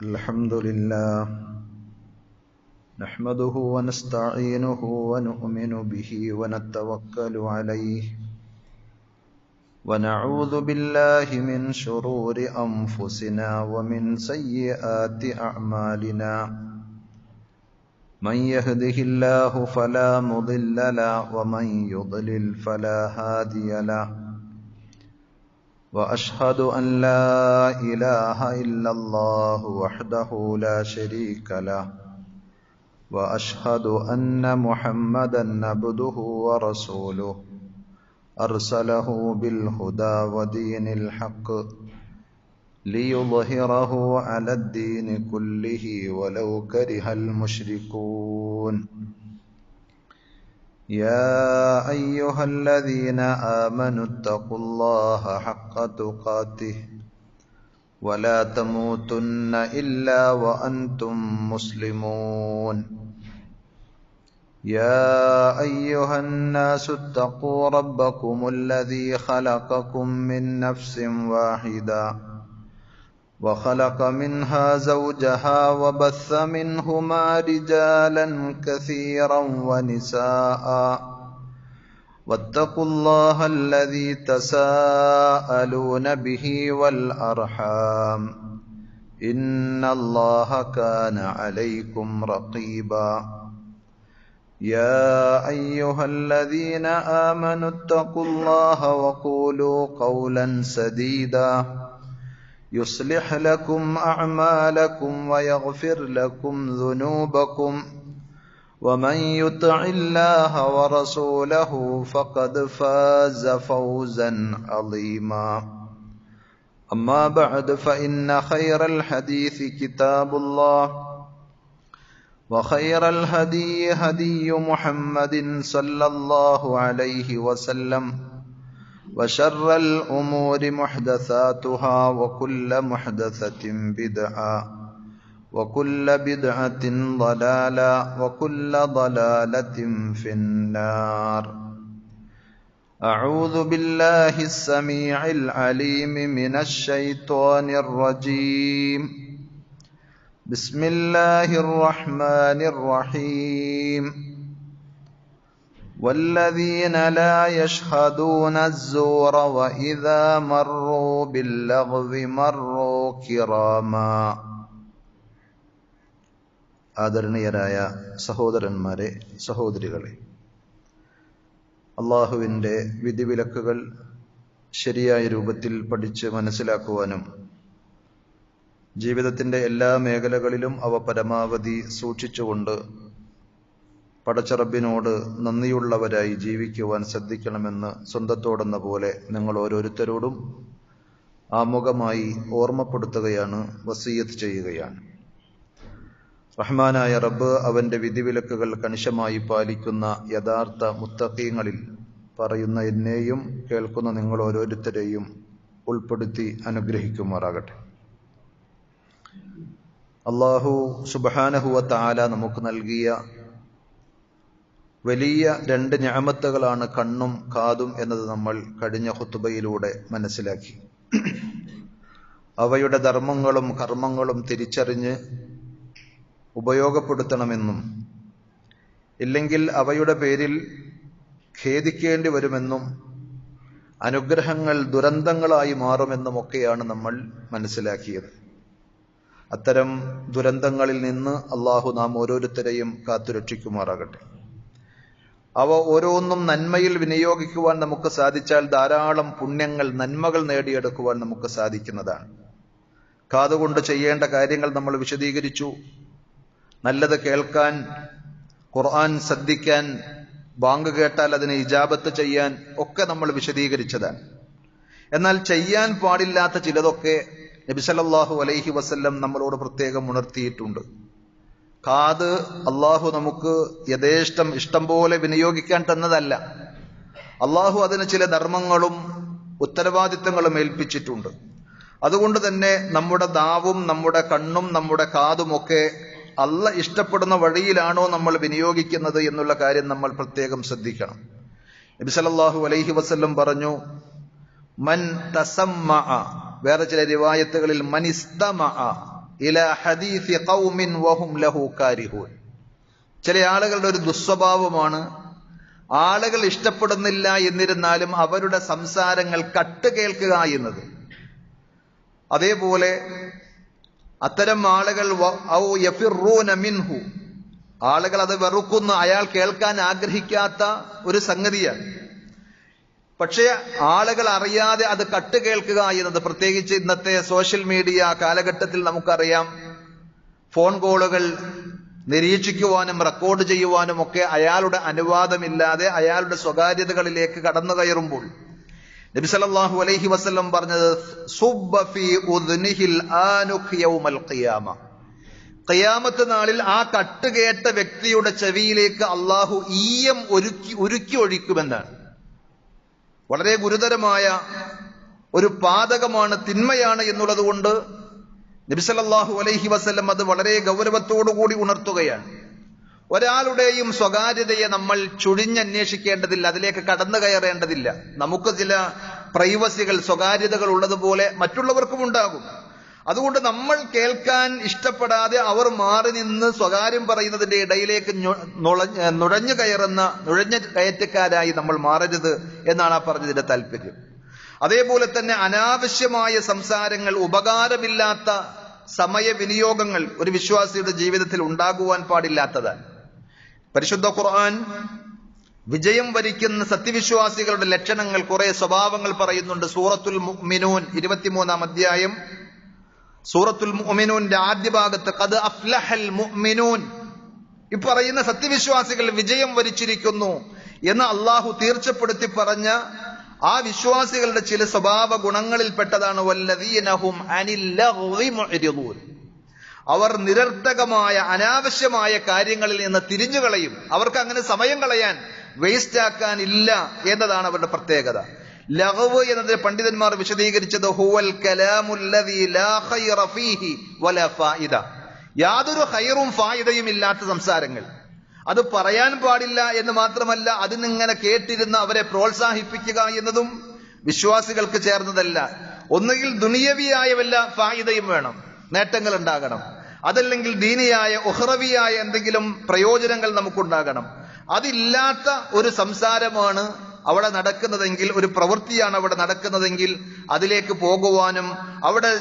الحمد لله نحمده ونستعينه ونؤمن به ونتوكل عليه ونعوذ بالله من شرور أنفسنا ومن سيئات أعمالنا من يهده الله فلا مضل له ومن يضلل فلا هادي له وأشهد أن لا إله إلا الله وحده لا شريك له وأشهد أن محمدا عبده ورسوله أرسله بالهدى ودين الحق ليظهره على الدين كله ولو كره المشركون يا أيها الذين آمنوا اتقوا الله حق تقاته ولا تموتن إلا وأنتم مسلمون يا أيها الناس اتقوا ربكم الذي خلقكم من نفس واحدة وخلق منها زوجها وبث منهما رجالا كثيرا ونساء واتقوا الله الذي تساءلون به والأرحام إن الله كان عليكم رقيبا يا أيها الذين آمنوا اتقوا الله وقولوا قولا سديدا يصلح لكم أعمالكم ويغفر لكم ذنوبكم ومن يطع الله ورسوله فقد فاز فوزا عظيما أما بعد فإن خير الحديث كتاب الله وخير الهدي هدي محمد صلى الله عليه وسلم وشر الأمور محدثاتها وكل محدثة بدعة وكل بدعة ضلالة وكل ضلالة في النار أعوذ بالله السميع العليم من الشيطان الرجيم بسم الله الرحمن الرحيم والذين لا يشهدون الزور وإذا مروا باللغو مروا كراما ആദരണീയരായ സഹോദരന്മാരെ, സഹോദരികളെ, അള്ളാഹുവിൻ്റെ വിധിവിലക്കുകൾ ശരിയായ രൂപത്തിൽ പഠിച്ച് മനസ്സിലാക്കുവാനും ജീവിതത്തിൻ്റെ എല്ലാ മേഖലകളിലും അവ പരമാവധി സൂക്ഷിച്ചുകൊണ്ട് പടച്ചറബിനോട് നന്ദിയുള്ളവരായി ജീവിക്കുവാൻ ശ്രദ്ധിക്കണമെന്ന് സ്വന്തത്തോടെന്ന പോലെ നിങ്ങൾ ഓരോരുത്തരോടും ആമുഖമായി ഓർമ്മപ്പെടുത്തുകയാണ്, വസിയ്യത്ത് ചെയ്യുകയാണ്. റഹ്മാനായ റബ്ബ് അവന്റെ വിധിവിലക്കുകൾ കണിശമായി പാലിക്കുന്ന യഥാർത്ഥ മുത്തഖീങ്ങളിൽ പറയുന്ന എന്നെയും കേൾക്കുന്ന നിങ്ങൾ ഓരോരുത്തരെയും ഉൾപ്പെടുത്തി അനുഗ്രഹിക്കുമാറാകട്ടെ. അല്ലാഹു സുബ്ഹാനഹു വ തആല നമുക്ക് നൽകിയ വലിയ രണ്ട് നിഅമത്തുകളാണ് കണ്ണും കാതും എന്നത് നമ്മൾ കഴിഞ്ഞ ഖുതുബയിലൂടെ മനസ്സിലാക്കി. അവയുടെ ധർമ്മങ്ങളും കർമ്മങ്ങളും തിരിച്ചറിഞ്ഞ് ഉപയോഗപ്പെടുത്തണമെന്നും ഇല്ലെങ്കിൽ അവയുടെ പേരിൽ ഖേദിക്കേണ്ടി വരുമെന്നും അനുഗ്രഹങ്ങൾ ദുരന്തങ്ങളായി മാറുമെന്നുമൊക്കെയാണ് നമ്മൾ മനസ്സിലാക്കിയത്. അത്തരം ദുരന്തങ്ങളിൽ നിന്ന് അള്ളാഹു നാം ഓരോരുത്തരെയും കാത്തുരക്ഷിക്കുമാറാകട്ടെ. അവ ഓരോന്നും നന്മയിൽ വിനിയോഗിക്കുവാൻ നമുക്ക് സാധിച്ചാൽ ധാരാളം പുണ്യങ്ങൾ, നന്മകൾ നേടിയെടുക്കുവാൻ നമുക്ക് സാധിക്കുന്നതാണ്. കാതുകൊണ്ട് ചെയ്യേണ്ട കാര്യങ്ങൾ നമ്മൾ വിശദീകരിച്ചു. നല്ലത് കേൾക്കാൻ, ഖുർആൻ ശ്രദ്ധിക്കാൻ, ബാങ്ക് കേട്ടാൽ അതിനെ ഇജാബത്ത് ചെയ്യാൻ ഒക്കെ നമ്മൾ വിശദീകരിച്ചതാണ്. എന്നാൽ ചെയ്യാൻ പാടില്ലാത്ത ചിലതൊക്കെ നബി സല്ലല്ലാഹു അലൈഹി വസല്ലം നമ്മളോട് പ്രത്യേകം ഉണർത്തിയിട്ടുണ്ട്. കാത് അള്ളാഹു നമുക്ക് യഥേഷ്ടം ഇഷ്ടം പോലെ വിനിയോഗിക്കാൻ തന്നതല്ല. അള്ളാഹു അതിന് ചില ധർമ്മങ്ങളും ഉത്തരവാദിത്തങ്ങളും ഏൽപ്പിച്ചിട്ടുണ്ട്. അതുകൊണ്ട് തന്നെ നമ്മുടെ നാവും നമ്മുടെ കണ്ണും നമ്മുടെ കാതുമൊക്കെ അള്ളാഹ് ഇഷ്ടപ്പെടുന്ന വഴിയിലാണോ നമ്മൾ വിനിയോഗിക്കുന്നത് എന്നുള്ള കാര്യം നമ്മൾ പ്രത്യേകം ശ്രദ്ധിക്കണം. നബി സല്ലല്ലാഹു അലൈഹി വസല്ലം പറഞ്ഞു, മൻ തസമ്മഅ, വേറെ ചില റിവായത്തുകളിൽ മനിസ്തമഅ, ഇലാ ഹദീസി ഖൗമിൻ വഹും ലഹു കാരിഹൂൻ. ചില ആളുകളുടെ ഒരു ദുസ്വഭാവമാണ്, ആളുകൾ ഇഷ്ടപ്പെടുന്നില്ല എന്നിരുന്നാലും അവരുടെ സംസാരങ്ങൾ കട്ടുകേൾക്കുക എന്നത്. അതേപോലെ അത്തരം ആളുകൾ ഔ യഫിറൂന മിൻഹു, ആളുകൾ അത് വെറുക്കുന്ന, അയാൾ കേൾക്കാൻ ആഗ്രഹിക്കാത്ത ഒരു സംഗതിയാണ്. പക്ഷേ ആളുകൾ അറിയാതെ അത് കട്ടുകേൾക്കുക എന്നത്, പ്രത്യേകിച്ച് ഇന്നത്തെ സോഷ്യൽ മീഡിയ കാലഘട്ടത്തിൽ നമുക്കറിയാം, ഫോൺ കോളുകൾ നിരീക്ഷിക്കുവാനും റെക്കോർഡ് ചെയ്യുവാനും ഒക്കെ അയാളുടെ അനുവാദമില്ലാതെ അയാളുടെ സ്വകാര്യതകളിലേക്ക് കടന്നു കയറുമ്പോൾ നബി സല്ലല്ലാഹു അലൈഹി വസല്ലം പറഞ്ഞത് സുബ്ബ ഫീ ഉദ്നിഹിൽ ആനുഖ് യൗമൽ ഖിയാമ, ഖിയാമത്ത് നാളിൽ ആ കട്ടുകേട്ട വ്യക്തിയുടെ ചെവിയിലേക്ക് അള്ളാഹു ഈയം ഉരുക്കി ഒഴിക്കുമെന്നാണ്. വളരെ ഗുരുതരമായ ഒരു പാതകമാണ്, തിന്മയാണ് എന്നുള്ളത് കൊണ്ട് നബി സല്ലല്ലാഹു അലൈഹി വസല്ലം അത് വളരെ ഗൗരവത്തോടുകൂടി ഉണർത്തുകയാണ്. ഒരാളുടെയും സ്വകാര്യതയെ നമ്മൾ ചുഴിഞ്ഞന്വേഷിക്കേണ്ടതില്ല, അതിലേക്ക് കടന്നു കയറേണ്ടതില്ല. നമുക്ക് ചില പ്രൈവസികൾ, സ്വകാര്യതകൾ ഉള്ളതുപോലെ മറ്റുള്ളവർക്കും ഉണ്ടാകും. അതുകൊണ്ട് നമ്മൾ കേൾക്കാൻ ഇഷ്ടപ്പെടാതെ അവർ മാറി നിന്ന് സ്വകാര്യം പറയുന്നതിന്റെ ഇടയിലേക്ക് നുഴഞ്ഞു കയറ്റക്കാരായി നമ്മൾ മാറരുത് എന്നാണ് ആ പറഞ്ഞതിന്റെ താല്പര്യം. അതേപോലെ തന്നെ അനാവശ്യമായ സംസാരങ്ങൾ, ഉപകാരമില്ലാത്ത സമയവിനിയോഗങ്ങൾ ഒരു വിശ്വാസിയുടെ ജീവിതത്തിൽ ഉണ്ടാകുവാൻ പാടില്ലാത്തതാണ്. പരിശുദ്ധ ഖുർആൻ വിജയം വരിക്കുന്ന സത്യവിശ്വാസികളുടെ ലക്ഷണങ്ങൾ, കുറെ സ്വഭാവങ്ങൾ പറയുന്നുണ്ട്. സൂറത്തുൽ മുഅ്മിനൂൻ 23-ാം അധ്യായം, സൂറത്തുൽ മുഅ്മിനൂന്റെ ആദ്യ ഭാഗത്ത് ഖദ് അഫ്ലഹൽ മുഅ്മിനൂൻ, ഈ പറയുന്ന സത്യവിശ്വാസികൾ വിജയം വരിച്ചിരിക്കുന്നു എന്ന് അള്ളാഹു തീർച്ചപ്പെടുത്തി പറഞ്ഞ ആ വിശ്വാസികളുടെ ചില സ്വഭാവ ഗുണങ്ങളിൽപ്പെട്ടതാണ് വല്ലദീനഹും അനിൽ ലഗ്വി മുഅ്രിദൂൻ, അവർ നിരർത്ഥകമായ അനാവശ്യമായ കാര്യങ്ങളിൽ നിന്ന് തിരിഞ്ഞുകളയും. അവർക്ക് അങ്ങനെ സമയം കളയാൻ, വേസ്റ്റ് ആക്കാൻ ഇല്ല എന്നതാണ് അവരുടെ പ്രത്യേകത. ലഗ്വ് എന്നതിനെ പണ്ഡിതന്മാർ വിശദീകരിച്ചത് ഹുവൽ കലാമുല്ലദീ ലാ ഖൈറ ഫീഹി വലാ ഫായിദ, യാതൊരു ഖൈറും ഫായിദയും ഇല്ലാത്ത സംസാരങ്ങൾ. അത് പറയാൻ പാടില്ല എന്ന് മാത്രമല്ല, അതിനിങ്ങനെ കേട്ടിരുന്ന് അവരെ പ്രോത്സാഹിപ്പിക്കുക എന്നതും വിശ്വാസികൾക്ക് ചേർന്നതല്ല. ഒന്നുകിൽ ദുനിയവിയായ വല്ല ഫായിദയും വേണം, നേട്ടങ്ങൾ ഉണ്ടാകണം, അതല്ലെങ്കിൽ ദീനിയായ ഉഖ്റവിയായ എന്തെങ്കിലും പ്രയോജനങ്ങൾ നമുക്കുണ്ടാകണം. അതില്ലാത്ത ഒരു സംസാരമാണ് അവിടെ നടക്കുന്നതെങ്കിൽ, ഒരു പ്രവൃത്തിയാണ് അവിടെ നടക്കുന്നതെങ്കിൽ അതിലേക്ക് പോകുവാനും അവിടെ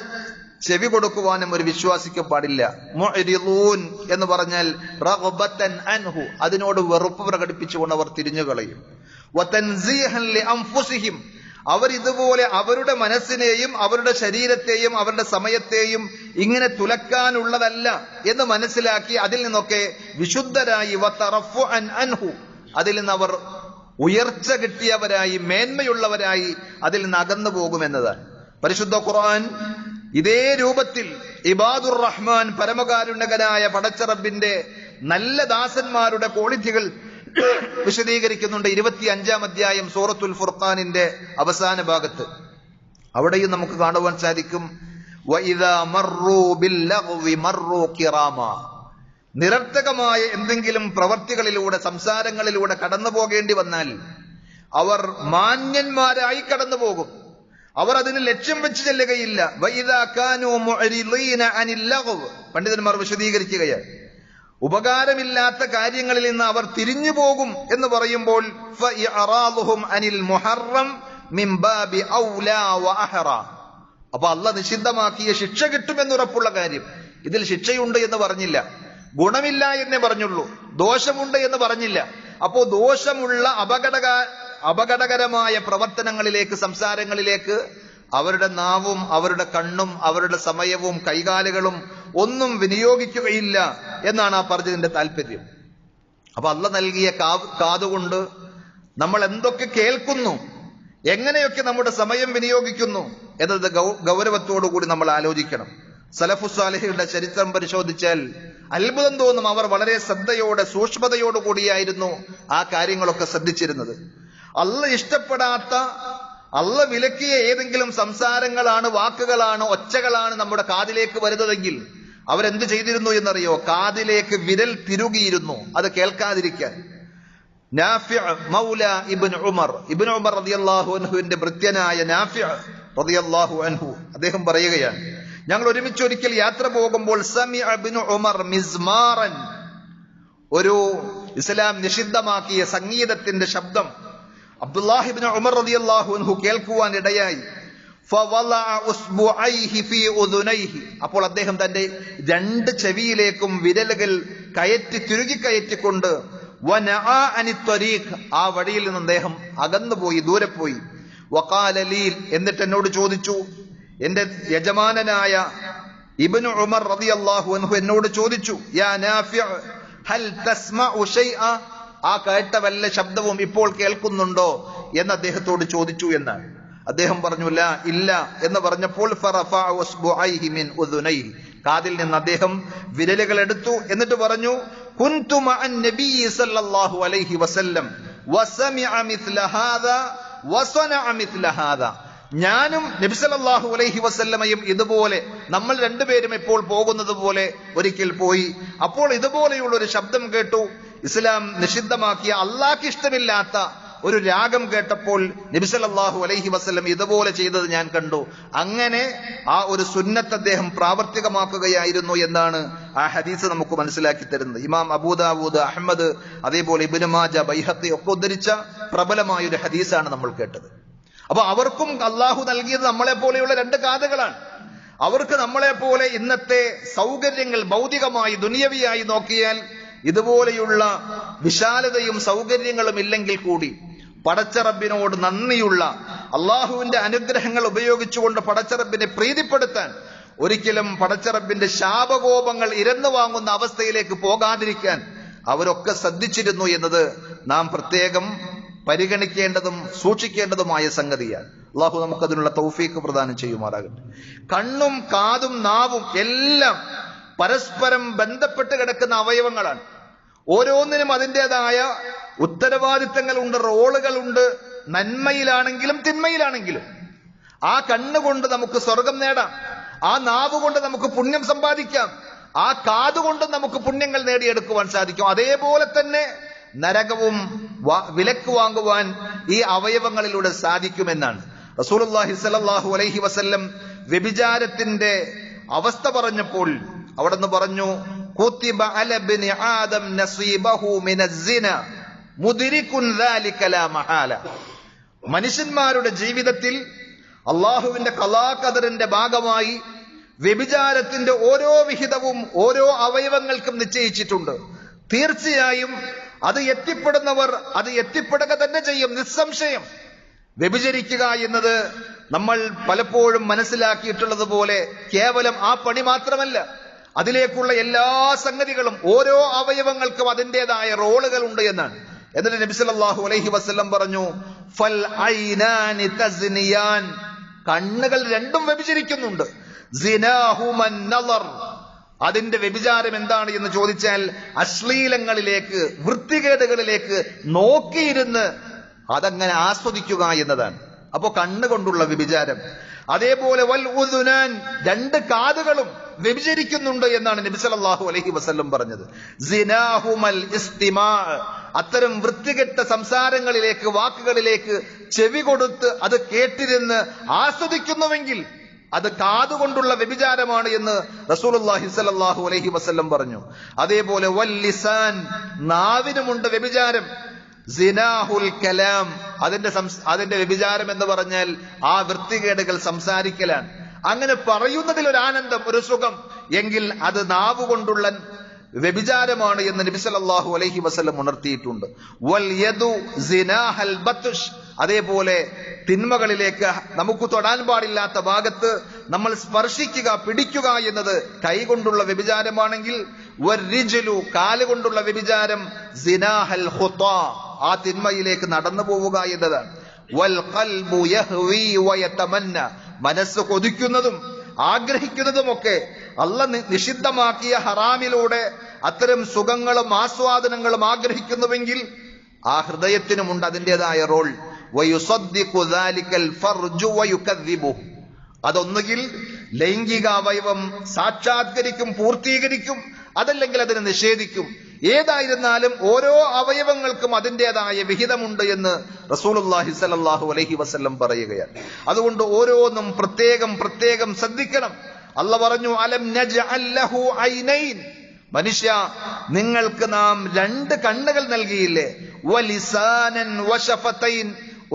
ചെവി കൊടുക്കുവാനും ഒരു വിശ്വാസിക്ക് പാടില്ല. മുഅ്രിദൂൻ എന്ന് പറഞ്ഞാൽ റഗ്ബതൻ അൻഹു, അതിനോട് വെറുപ്പ് പ്രകടിപ്പിച്ചുകൊണ്ട് അവർ തിരിഞ്ഞുകളയും. വതൻസീഹൻ ലിഅൻഫുസിഹിം, അവർ ഇതുപോലെ അവരുടെ മനസ്സിനെയും അവരുടെ ശരീരത്തെയും അവരുടെ സമയത്തെയും ഇങ്ങനെ തുലക്കാനുള്ളതല്ല എന്ന് മനസ്സിലാക്കി അതിൽ നിന്നൊക്കെ വിശുദ്ധരായി വതറഫുഅൻ അൻഹു, അതിൽ നിന്ന് അവർ ഉയർച്ച കിട്ടിയവരായി, മേന്മയുള്ളവരായി അതിൽ നിന്ന് അകന്നു പോകുമെന്നതാണ്. പരിശുദ്ധ ഖുർആൻ ഇതേ രൂപത്തിൽ ഇബാദുർ റഹ്മാൻ, പരമകാരുണ്യകനായ പടച്ച റബ്ബിന്റെ നല്ല ദാസന്മാരുടെ ക്വാളിറ്റികൾ വിശദീകരിക്കുന്നുണ്ട്. 25-ാം അധ്യായം സൂറത്തുൽ ഫുർഖാനിന്റെ അവസാന ഭാഗത്ത്. അവിടെയും നമുക്ക് കാണുവാൻ സാധിക്കും വഇദാ മർറൂ ബില്ലഗ്വി മർറൂ കിറാമാ, നിരർത്ഥകമായ എന്തെങ്കിലും പ്രവർത്തികളിലൂടെ, സംസാരങ്ങളിലൂടെ കടന്നു പോകേണ്ടി വന്നാൽ അവർ മാന്യന്മാരായി കടന്നു പോകും. അവർ അതിന് ലക്ഷ്യം വെച്ച് ചെല്ലുകയില്ല. വഇദാ കാനൂ മുഅ്രിദീന അനിൽ ലഗ്വ്, പണ്ഡിതന്മാർ വിശദീകരിക്കുകയാണ്, ഉപകാരമില്ലാത്ത കാര്യങ്ങളിൽ നിന്ന് അവർ തിരിഞ്ഞു പോകും എന്ന് പറയുമ്പോൾ ഫഇഅറാദുഹും അനിൽ മുഹറം മിൻ ബാബി ഔലാ വഅഹറ, അപ്പൊ അല്ലാഹ് നിഷിദ്ധമാക്കിയ ശിക്ഷ കിട്ടുമെന്നുറപ്പുള്ള കാര്യം, ഇതിൽ ശിക്ഷയുണ്ട് എന്ന് പറഞ്ഞില്ല, ഗുണമില്ല എന്നേ പറഞ്ഞുള്ളൂ, ദോഷമുണ്ട് എന്ന് പറഞ്ഞില്ല. അപ്പോ ദോഷമുള്ള അപകടകരമായ പ്രവർത്തനങ്ങളിലേക്ക്, സംസാരങ്ങളിലേക്ക് അവരുടെ നാവും അവരുടെ കണ്ണും അവരുടെ സമയവും കൈകാലുകളും ഒന്നും വിനിയോഗിക്കുകയില്ല എന്നാണ് ആ പറഞ്ഞതിന്റെ താല്പര്യം. അപ്പൊ അല്ലാഹ് നൽകിയ കാതുകൊണ്ട് നമ്മൾ എന്തൊക്കെ കേൾക്കുന്നു, എങ്ങനെയൊക്കെ നമ്മുടെ സമയം വിനിയോഗിക്കുന്നു എന്നത് ഗൗരവത്തോടുകൂടി നമ്മൾ ആലോചിക്കണം. സലഫുസ്സാലിഹികളുടെ ചരിത്രം പരിശോധിച്ചാൽ അത്ഭുതം തോന്നും. അവർ വളരെ ശ്രദ്ധയോടെ, സൂക്ഷ്മതയോടുകൂടിയായിരുന്നു ആ കാര്യങ്ങളൊക്കെ ശ്രദ്ധിച്ചിരുന്നത്. അല്ലാഹ് ഇഷ്ടപ്പെടാത്ത, അല്ലാഹ് വിലക്കിയ ഏതെങ്കിലും സംസാരങ്ങളാണ്, വാക്കുകളാണ്, ഒച്ചകളാണ് നമ്മുടെ കാതിലേക്ക് വരുന്നതെങ്കിൽ അവരെന്ത് ചെയ്തിരുന്നു എന്നറിയോ? കാതിലേക്ക് വിരൽ തിരുകിയിരുന്നു അത് കേൾക്കാതിരിക്കാൻ. നാഫിഅ മൗല ഇബ്നു ഉമർ റളിയല്ലാഹു അൻഹുവിന്റെ ഭൃത്യനായ നാഫിഅ റളിയല്ലാഹു അൻഹു അദ്ദേഹം പറയുകയാണ്, ഞങ്ങൾ ഒരുമിച്ച് ഒരിക്കൽ യാത്ര പോകുമ്പോൾ സമിഅ ഇബ്നു ഉമർ മിസ്മാറൻ, ഒരു ഇസ്ലാം നിഷിദ്ധമാക്കിയ സംഗീതത്തിന്റെ ശബ്ദം അബ്ദുല്ലാഹി ഇബ്നു ഉമർ റളിയല്ലാഹു അൻഹു കേൾക്കുവാൻ ഇടയായി. ഫവളഅ ഉസ്ബുഅൈഹി ഫീ ഉദുനൈഹി, അപ്പോൾ അദ്ദേഹം തന്റെ രണ്ട് ചെവിയിലേക്കും വിരലുകൾ തിരുകി കയറ്റിക്കൊണ്ട് വനഅ അനി ത്വരീഖ്, ആ വഴിയിൽ നിന്ന് അദ്ദേഹം അകന്നുപോയി, ദൂരെ പോയി. വഖാല ലീ, എന്നിട്ട് എന്നോട് ചോദിച്ചു, എന്റെ യജമാനനായ ഇബ്നു ഉമർ റളിയല്ലാഹു അൻഹു എന്നോട് ചോദിച്ചു, യാ നാഫിഅ ഹൽ തസ്മഉ ശൈഅ, ആ കേട്ട വല്ല ശബ്ദവും ഇപ്പോൾ കേൾക്കുന്നുണ്ടോ എന്ന് അദ്ദേഹത്തോട് ചോദിച്ചു എന്നാണ്. അദ്ദേഹം പറഞ്ഞു ലാ, ഇല്ല എന്ന് പറഞ്ഞപ്പോൾ ഫറഫഅ ഉസ്ബുഅൈഹി മിൻ ഉദുനൈഹി, കാതിൽ നിന്ന് അദ്ദേഹം വിരലുകൾ എടുത്തു. എന്നിട്ട് പറഞ്ഞു, കുൻതു മഅൻ നബിയ്യി സല്ലല്ലാഹു അലൈഹി വസല്ലം വസമിഅ മിത്ല ഹാദാ വസനഅ മിത്ല ഹാദാ, ഞാനും നബി സല്ലല്ലാഹു അലൈഹി വസല്ലമയും ഇതുപോലെ, നമ്മൾ രണ്ടുപേരും ഇപ്പോൾ പോകുന്നത് പോലെ ഒരിക്കൽ പോയി. അപ്പോൾ ഇതുപോലെയുള്ള ഒരു ശബ്ദം കേട്ടു. ഇസ്ലാം നിഷിദ്ധമാക്കിയ, അള്ളാഹ്ക്ക് ഇഷ്ടമില്ലാത്ത ഒരു രാഗം കേട്ടപ്പോൾ നബി സല്ലല്ലാഹു അലൈഹി വസല്ലം ഇതുപോലെ ചെയ്തത് ഞാൻ കണ്ടു. അങ്ങനെ ആ ഒരു സുന്നത്ത് അദ്ദേഹം പ്രാവർത്തികമാക്കുകയായിരുന്നു എന്നാണ് ആ ഹദീസ് നമുക്ക് മനസ്സിലാക്കി തരുന്നത്. ഇമാം അബൂദാവൂദ്, അഹ്മദ്, അതേപോലെ ഇബ്നു മാജ, ബൈഹഖി ഒക്കെ ഉദ്ധരിച്ച പ്രബലമായ ഒരു ഹദീസാണ് നമ്മൾ കേട്ടത്. അപ്പൊ അവർക്കും അള്ളാഹു നൽകിയത് നമ്മളെ പോലെയുള്ള രണ്ട് കാതുകളാണ്. അവർക്ക് നമ്മളെ പോലെ ഇന്നത്തെ സൗകര്യങ്ങൾ ഭൗതികമായി ദുനിയവിയായി നോക്കിയാൽ ഇതുപോലെയുള്ള വിശാലതയും സൗകര്യങ്ങളും ഇല്ലെങ്കിൽ കൂടി പടച്ചറബിനോട് നന്ദിയുള്ള, അള്ളാഹുവിന്റെ അനുഗ്രഹങ്ങൾ ഉപയോഗിച്ചുകൊണ്ട് പടച്ചറബിനെ പ്രീതിപ്പെടുത്താൻ, ഒരിക്കലും പടച്ചറബിന്റെ ശാപകോപങ്ങൾ ഇരന്നു വാങ്ങുന്ന അവസ്ഥയിലേക്ക് പോകാതിരിക്കാൻ അവരൊക്കെ ശ്രദ്ധിച്ചിരുന്നു എന്നത് നാം പ്രത്യേകം പരിഗണിക്കേണ്ടതും സൂക്ഷിക്കേണ്ടതുമായ സംഗതിയാണ്. അള്ളാഹു നമുക്കതിനുള്ള തൗഫീഖ് പ്രദാനം ചെയ്യുമാറാകട്ടെ. കണ്ണും കാതും നാവും എല്ലാം പരസ്പരം ബന്ധപ്പെട്ട് കിടക്കുന്ന അവയവങ്ങളാണ്. ഓരോന്നിനും അതിൻ്റെതായ ഉത്തരവാദിത്തങ്ങളുണ്ട്, റോളുകളുണ്ട്. നന്മയിലാണെങ്കിലും തിന്മയിലാണെങ്കിലും. ആ കണ്ണുകൊണ്ട് നമുക്ക് സ്വർഗം നേടാം, ആ നാവ് കൊണ്ട് നമുക്ക് പുണ്യം സമ്പാദിക്കാം, ആ കാതുകൊണ്ട് നമുക്ക് പുണ്യങ്ങൾ നേടിയെടുക്കുവാൻ സാധിക്കും. അതേപോലെ തന്നെ നരകവും വിലക്ക് വാങ്ങുവാൻ ഈ അവയവങ്ങളിലൂടെ സാധിക്കുമെന്നാണ്. റസൂലുള്ളാഹി സ്വല്ലല്ലാഹു അലൈഹി വസല്ലം വ്യഭിചാരത്തിന്റെ അവസ്ഥ പറഞ്ഞപ്പോൾ അവിടുന്ന് പറഞ്ഞു, കുതിബ അല ഇബ്നി ആദം നസീബഹു മിനസ്സിന മുദ്രികുൻ ദാലിക ലാ മഹാല. മനുഷ്യന്മാരുടെ ജീവിതത്തിൽ അള്ളാഹുവിന്റെ ഖളാ ഖദറിന്റെ ഭാഗമായി വ്യഭിചാരത്തിന്റെ ഓരോ വിഹിതവും ഓരോ അവയവങ്ങൾക്കും നിശ്ചയിച്ചിട്ടുണ്ട്. തീർച്ചയായും അത് എത്തിപ്പെടുന്നവർ അത് എത്തിപ്പെടുക തന്നെ ചെയ്യും, നിസ്സംശയം. വ്യഭിചരിക്കുക എന്നത് നമ്മൾ പലപ്പോഴും മനസ്സിലാക്കിയിട്ടുള്ളത് പോലെ കേവലം ആ പണി മാത്രമല്ല, അതിലേക്കുള്ള എല്ലാ സംഗതികളും ഓരോ അവയവങ്ങൾക്കും അതിൻ്റെതായ റോളുകൾ ഉണ്ട് എന്നാണ്. എന്നിട്ട് നബി സല്ലല്ലാഹു അലൈഹി വസല്ലം പറഞ്ഞു, ഫൽ ഐനാനി തസ്നിയാൻ, കണ്ണുകൾ രണ്ടും വ്യഭിചരിക്കുന്നുണ്ട്. സിനാഹുമൻ നളർ, അതിന്റെ വ്യഭിചാരം എന്താണ് എന്ന് ചോദിച്ചാൽ അശ്ലീലങ്ങളിലേക്ക്, വൃത്തികേടുകളിലേക്ക് നോക്കിയിരുന്ന് അതങ്ങനെ ആസ്വദിക്കുക എന്നതാണ്. അപ്പോ കണ്ണുകൊണ്ടുള്ള വ്യഭിചാരം. അതേപോലെ വൽ ഉദുനാൻ, രണ്ട് കാതുകളും വ്യഭിചരിക്കുന്നുണ്ട് എന്നാണ് നബി സല്ലല്ലാഹു അലൈഹി വസല്ലം പറഞ്ഞത്. സിനാഹുമൽ ഇസ്തിമാ, അത്തരം വൃത്തികെട്ട സംസാരങ്ങളിലേക്ക്, വാക്കുകളിലേക്ക് ചെവി കൊടുത്ത് അത് കേട്ടിരുന്ന് ആസ്വദിക്കുന്നുവെങ്കിൽ അത് കാതുകൊണ്ടുള്ള വ്യഭിചാരമാണ് എന്ന് റസൂലുള്ളാഹി സ്വല്ലല്ലാഹു അലൈഹി വസല്ലം പറഞ്ഞു. അതേപോലെ വൽ ലിസാൻ, നാവിനുമുണ്ട് വ്യഭിചാരം. സിനാഹുൽ കലാം, അതിന്റെ വ്യഭിചാരം എന്ന് പറഞ്ഞാൽ ആ വൃത്തികേടുകൾ സംസാരിക്കലാണ്. അങ്ങനെ പറയുന്നതിൽ ഒരു ആനന്ദം, ഒരു സുഖം, എങ്കിൽ അത് നാവുകൊണ്ടുള്ള വ്യഭിചാരമാണ് എന്ന് നബി സല്ലല്ലാഹു അലൈഹി വസല്ലം ഉണർത്തിയിട്ടുണ്ട്. വൽ യദു സിനാഹൽ ബത്ഷ്, അതേപോലെ തിന്മകളിലേക്ക്, നമുക്ക് തൊടാൻ പാടില്ലാത്ത ഭാഗത്ത് നമ്മൾ സ്പർശിക്കുക, പിടിക്കുക എന്നത് കൈകൊണ്ടുള്ള വ്യഭിചാരമാണെങ്കിൽ വർരിജ്ലു, കാലുകൊണ്ടുള്ള വ്യഭിചാരം സിനാഹൽ ഖുതാ, ആ തിന്മയിലേക്ക് നടന്നു പോവുക എന്നതാണ്. വൽ ഖൽബു യഹ്വി വയതമന്ന, മനസ്സ് കൊതിക്കുന്നതും ആഗ്രഹിക്കുന്നതുമൊക്കെ അല്ലാഹ് നിഷിദ്ധമാക്കിയ ഹറാമിലൂടെ അത്തരം സുഖങ്ങളും ആസ്വാദനങ്ങളും ആഗ്രഹിക്കുന്നുവെങ്കിൽ ആ ഹൃദയത്തിനുമുണ്ട് അതിൻ്റെതായ റോൾ. വയുസദ്ദിഖു ദാലികൽ ഫർജു വയുകദ്ദിബുഹു, അതൊന്നുകിൽ ലൈംഗിക അവയവം സാക്ഷാത്കരിക്കും, പൂർത്തീകരിക്കും, അതല്ലെങ്കിൽ അതിനെ നിഷേധിക്കും. ഏതായിരുന്നാലും ഓരോ അവയവങ്ങൾക്കും അതിൻ്റെതായ വിഹിതമുണ്ട് എന്ന് റസൂലുള്ളാഹി സ്വല്ലല്ലാഹു അലൈഹി വസല്ലം പറയുകയാണ്. അതുകൊണ്ട് ഓരോന്നും പ്രത്യേകം പ്രത്യേകം ശ്രദ്ധിക്കണം. അല്ല പറഞ്ഞു, അലം നജ്അൽ ലഹു ഐനൈൻ, മനുഷ്യ നിങ്ങൾക്ക് നാം 2 കണ്ണുകൾ നൽകിയില്ലേ, വലിസാനൻ വശഫതൈൻ,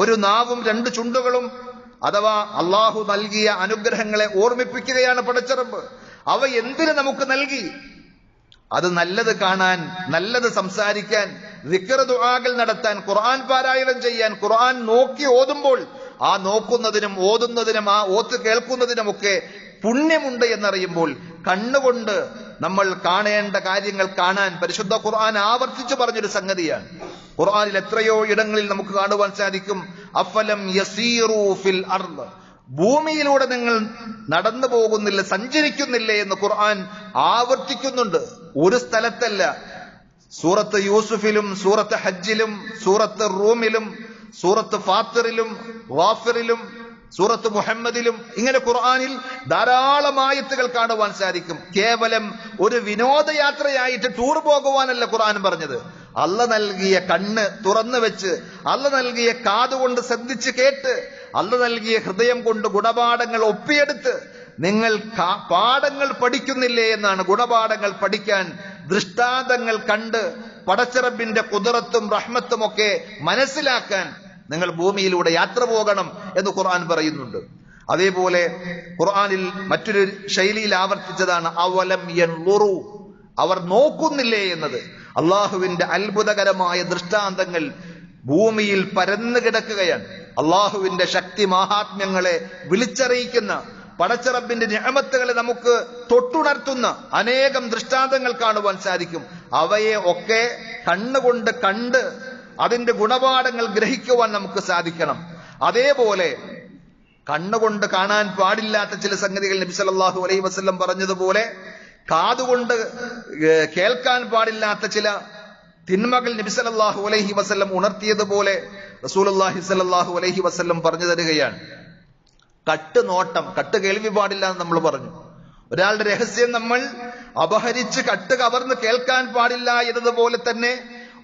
ഒരു നാവും 2 ചുണ്ടുകളും. അഥവാ അള്ളാഹു നൽകിയ അനുഗ്രഹങ്ങളെ ഓർമ്മിപ്പിക്കുകയാണ് പടച്ചറബ്. അവ എന്തിന് നമുക്ക് നൽകി? അത് നല്ലത് കാണാൻ, നല്ലത് സംസാരിക്കാൻ, ദിക്ർ ദുആകൾ നടത്താൻ, ഖുർആൻ പാരായണം ചെയ്യാൻ, ഖുർആൻ നോക്കി ഓതുമ്പോൾ ആ നോക്കുന്നതിനും ഓതുന്നതിനും ആ ഓത്ത് കേൾക്കുന്നതിനുമൊക്കെ പുണ്യമുണ്ട് എന്നറിയുമ്പോൾ കണ്ണുകൊണ്ട് നമ്മൾ കാണേണ്ട കാര്യങ്ങൾ കാണാൻ പരിശുദ്ധ ഖുർആൻ ആവർത്തിച്ചു പറഞ്ഞൊരു സംഗതിയാണ്. ഖുർആനിൽ എത്രയോ ഇടങ്ങളിൽ നമുക്ക് കാണുവാൻ സാധിക്കും, അഫലം യസീറു ഫിൽ അർദ്, ഭൂമിയിലൂടെ നിങ്ങൾ നടന്നു പോകുന്നില്ല, സഞ്ചരിക്കുന്നില്ലേ എന്ന് ഖുർആൻ ആവർത്തിക്കുന്നുണ്ട്. ഒരു സ്ഥലത്തല്ല, സൂറത്ത് യൂസുഫിലും സൂറത്ത് ഹജ്ജിലും സൂറത്ത് റൂമിലും സൂറത്ത് ഫാത്തിറിലും ഗാഫിറിലും സൂറത്ത് മുഹമ്മദിലും ഇങ്ങനെ ഖുർആനിൽ ധാരാളം ആയത്തുകൾ കാണുവാൻ സാധിക്കും. കേവലം ഒരു വിനോദയാത്രയായിട്ട് ടൂർ പോകുവാനല്ല ഖുർആൻ പറഞ്ഞത്. അല്ല നൽകിയ കണ്ണ് തുറന്നു വെച്ച്, അല്ല നൽകിയ കാതുകൊണ്ട് ശ്രദ്ധിച്ച് കേട്ട്, അല്ല നൽകിയ ഹൃദയം കൊണ്ട് ഗുണപാഠങ്ങൾ ഒപ്പിയെടുത്ത് നിങ്ങൾ പാഠങ്ങൾ പഠിക്കുന്നില്ലേ എന്നാണ്. ഗുണപാഠങ്ങൾ പഠിക്കാൻ, ദൃഷ്ടാന്തങ്ങൾ കണ്ട് പടച്ചറബിന്റെ ഖുദ്റത്തും റഹ്മത്തും ഒക്കെ മനസ്സിലാക്കാൻ നിങ്ങൾ ഭൂമിയിലൂടെ യാത്ര പോകണം എന്ന് ഖുർആൻ പറയുന്നുണ്ട്. അതേപോലെ ഖുർആനിൽ മറ്റൊരു ശൈലിയിൽ ആവർത്തിച്ചതാണ് അവലം യൻളുറു, അവർ നോക്കുന്നില്ലേ എന്നത്. അള്ളാഹുവിന്റെ അത്ഭുതകരമായ ദൃഷ്ടാന്തങ്ങൾ ഭൂമിയിൽ പരന്നു കിടക്കുകയാണ്. അള്ളാഹുവിന്റെ ശക്തി മഹാത്മ്യങ്ങളെ വിളിച്ചറിയിക്കുന്ന, പടച്ചറബിന്റെ നിഅമത്തുകളെ നമുക്ക് തൊട്ടുണർത്തുന്ന അനേകം ദൃഷ്ടാന്തങ്ങൾ കാണുവാൻ സാധിക്കും. അവയെ ഒക്കെ കണ്ണുകൊണ്ട് കണ്ട് അതിന്റെ ഗുണപാഠങ്ങൾ ഗ്രഹിക്കുവാൻ നമുക്ക് സാധിക്കണം. അതേപോലെ കണ്ണുകൊണ്ട് കാണാൻ പാടില്ലാത്ത ചില സംഗതികൾ നബി സല്ലല്ലാഹു അലൈഹി വസല്ലം പറഞ്ഞതുപോലെ, കാതുകൊണ്ട് കേൾക്കാൻ പാടില്ലാത്ത ചില തിന്മകൾ നബി സല്ലല്ലാഹു അലൈഹി വസല്ലം ഉണർത്തിയതുപോലെ റസൂലുള്ളാഹി സ്വല്ലല്ലാഹു അലൈഹി വസല്ലം പറഞ്ഞു തരികയാണ്. കട്ട് നോട്ടം, കട്ട് കേൾവി പാടില്ല എന്ന് നമ്മൾ പറഞ്ഞു. ഒരാളുടെ രഹസ്യം നമ്മൾ അപഹരിച്ച് കട്ട് കവർന്ന് കേൾക്കാൻ പാടില്ല എന്നതുപോലെ തന്നെ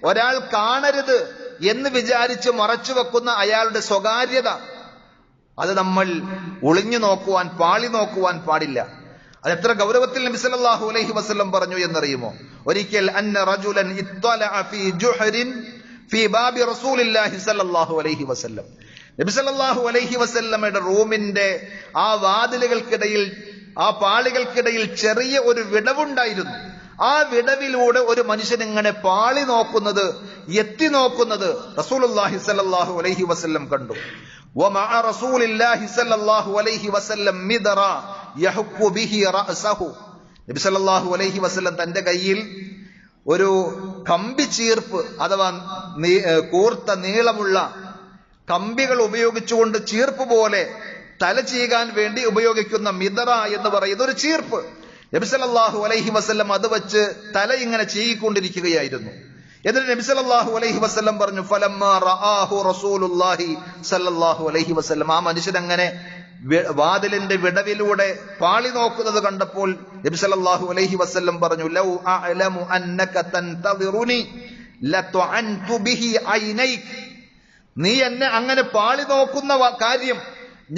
ഒരാൾ കാണരുത് എന്ന് വിചാരിച്ച് മറച്ചു വെക്കുന്ന അയാളുടെ സ്വകാര്യത, അത് നമ്മൾ ഒളിഞ്ഞു നോക്കുവാൻ, പാളി നോക്കുവാൻ പാടില്ല. അതെത്ര ഗൗരവത്തിൽ നബി സല്ലല്ലാഹു അലൈഹി വസല്ലം പറഞ്ഞു എന്നറിയുമോ? ഒരിക്കൽ അന്ന റജുലൻ ഇത്തലഅ ഫീ ജുഹരിൻ ഫീ ബാബി റസൂലില്ലാഹി സല്ലല്ലാഹു അലൈഹി വസല്ലം, നബി സല്ലല്ലാഹു അലൈഹി വസല്ലമയുടെ റൂമിന്റെ ആ വാതിലുകൾക്കിടയിൽ, ആ പാളികൾക്കിടയിൽ ചെറിയ ഒരു വിടവുണ്ടായിരുന്നു. ആ വിടവിലൂടെ ഒരു മനുഷ്യൻ ഇങ്ങനെ പാളി നോക്കുന്നത്, എത്തി നോക്കുന്നത് റസൂലുള്ളാഹി സ്വല്ലല്ലാഹു അലൈഹി വസല്ലം കണ്ടു. വമഅ റസൂലില്ലാഹി സ്വല്ലല്ലാഹു അലൈഹി വസല്ലം മിദ്റ യഹ്ഖു ബിഹി റഅസഹു, നബി സല്ലല്ലാഹു അലൈഹി വസല്ലം തന്റെ കയ്യിൽ ഒരു കമ്പി ചീർപ്പ് അഥവാ കൂർത്ത നീളമുള്ള കമ്പികൾ ഉപയോഗിച്ചുകൊണ്ട് ചീർപ്പ് പോലെ തല ചീകാൻ വേണ്ടി ഉപയോഗിക്കുന്ന മിദ്റ എന്ന് പറയുന്ന ഒരു ചീർപ്പ്, നബി സല്ലല്ലാഹു അലൈഹി വസല്ലം അത് വെച്ച് തല ഇങ്ങനെ ചീകിക്കൊണ്ടിരിക്കുകയായിരുന്നു. എന്നിട്ട് നബി സല്ലല്ലാഹു അലൈഹി വസല്ലം പറഞ്ഞു, ഫലമ്മാ റആഹു റസൂലുള്ളാഹി സല്ലല്ലാഹു അലൈഹി വസല്ലം, ആ മനുഷ്യൻ അങ്ങനെ വാതിലിന്റെ വിടവിലൂടെ പാളി നോക്കുന്നത് കണ്ടപ്പോൾ നബി സല്ലല്ലാഹു അലൈഹി വസല്ലം പറഞ്ഞു, ലൗ അഅലമു അന്നക തൻതദിറുനി ലതഅൻതു ബിഹി ഐനൈക, നീ എന്നെ അങ്ങനെ പാളി നോക്കുന്ന കാര്യം